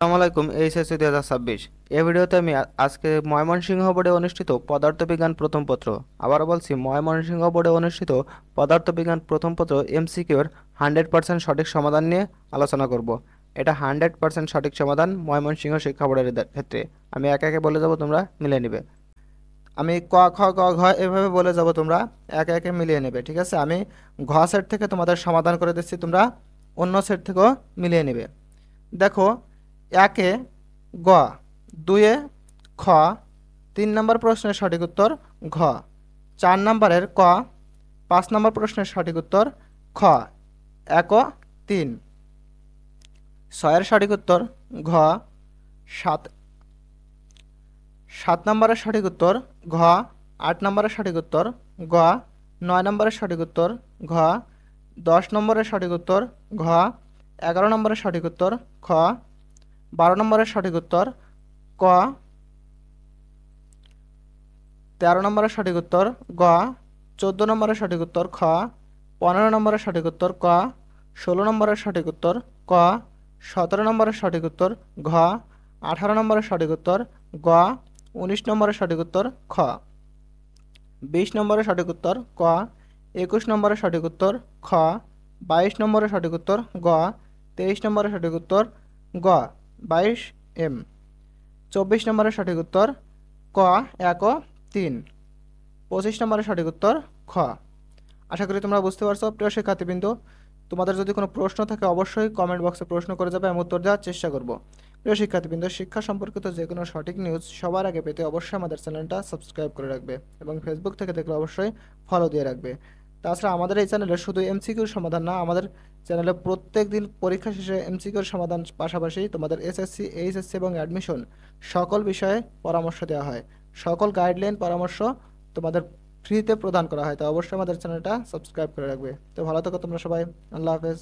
আসসালামু আলাইকুম। এইচএসসি 2026 এই ভিডিওতে আমি আজকে ময়মনসিংহ বোর্ডে অনুষ্ঠিত পদার্থবিজ্ঞান প্রথম পত্র, আবারও বলছি ময়মনসিংহ বোর্ডে অনুষ্ঠিত পদার্থবিজ্ঞান প্রথম পত্র এমসিকিউর 100% সঠিক সমাধান নিয়ে আলোচনা করব। এটা 100% সঠিক সমাধান ময়মনসিংহ শিক্ষা বোর্ডের ক্ষেত্রে। আমি একে একে বলে যাব, তোমরা মিলিয়ে নিবে। আমি ক খ গ ঘ এভাবে বলে যাব, তোমরা একে একে মিলিয়ে নেবে। ঠিক আছে, আমি ঘ সেট থেকে তোমাদের সমাধান করে দিচ্ছি, তোমরা অন্য সেট থেকেও মিলিয়ে নেবে। দেখো, একে গ, দুয়ে খ, 3 নম্বর প্রশ্নের সঠিক উত্তর ঘ, 4 নম্বরের ক, 5 নম্বর প্রশ্নের সঠিক উত্তর খ, 1 ও 3। 6-এর সঠিক উত্তর ঘ, 7 নম্বরের সঠিক উত্তর ঘ, 8 নম্বরের সঠিক উত্তর গ, 9 নম্বরের সঠিক উত্তর ঘ, 10 নম্বরের সঠিক উত্তর ঘ, 11 নম্বরের সঠিক উত্তর খ, 12 নম্বরের সঠিক উত্তর ক, 13 নম্বরের সঠিক উত্তর গ, 14 নম্বরের সঠিক উত্তর খ, 15 নম্বরের সঠিক উত্তর ক, 16 নম্বরের সঠিক উত্তর ক, 17 নম্বরের সঠিক উত্তর ঘ, 18 নম্বরের সঠিক উত্তর গ, 19 নম্বরের সঠিক উত্তর খ, 20 নম্বরের সঠিক উত্তর ক, 21 নম্বরের সঠিক উত্তর খ, 22 নম্বরের সঠিক উত্তর গ, 23 নম্বরের সঠিক উত্তর গ, 22 24 নম্বরের সঠিক উত্তর ক, 1 ও 3। 25 নম্বরের সঠিক উত্তর খ। আশা করি তোমরা বুঝতে পারছো প্রিয় শিক্ষার্থীবৃন্দ। তোমাদের যদি কোনো প্রশ্ন থাকে অবশ্যই কমেন্ট বক্সে প্রশ্ন করে যাবে, আমি উত্তর দেওয়ার চেষ্টা করব। প্রিয় শিক্ষার্থীবৃন্দ, শিক্ষা সম্পর্কিত যে কোনো সঠিক নিউজ সবার আগে পেতে অবশ্যই আমাদের চ্যানেলটা সাবস্ক্রাইব করে রাখবে এবং ফেসবুক থেকে দেখলে অবশ্যই ফলো দিয়ে রাখবে। তাছাড়া আমাদের এই চ্যানেলে শুধু এমসিকিউর সমাধান না, আমাদের চ্যানেলে প্রত্যেক দিন পরীক্ষা শেষে এমসিকিউর সমাধান পাশাপাশি তোমাদের এসএসসি, এইচএসসি এবং অ্যাডমিশন সকল বিষয়ে পরামর্শ দেওয়া হয়। সকল গাইডলাইন পরামর্শ তোমাদের ফ্রিতে প্রদান করা হয়। তো অবশ্যই আমাদের চ্যানেলটা সাবস্ক্রাইব করে রাখবে। তো ভালো থেকো তোমরা সবাই। আল্লাহ হাফেজ।